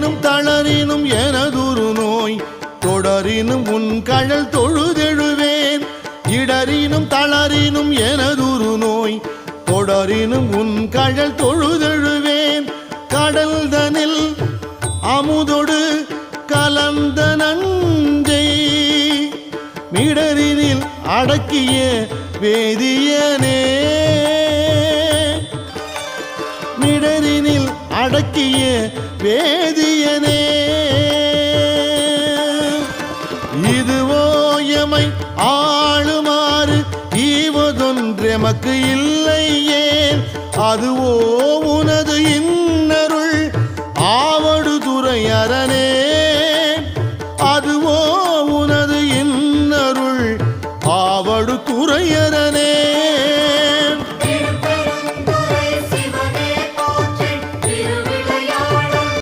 இடரினும் தளரினும் எனதுரு நோய் தொடரினும் உன் கழல் தொழுதெழுவேன் இடரினும் தளரினும் எனதுரு நோய் தொடரினும் உன் கழல் தொழுதெழுவேன் கடல் தனில் அமுதொடு கலந்த நஞ்சை மிடரினில் அடக்கிய வேதியனே மிடரினில் அடக்கிய வேதியனே இதுவோ எமை ஆளுமாறு ஈவதொன்றெமக்கு இல்லையே அதுவோ உனது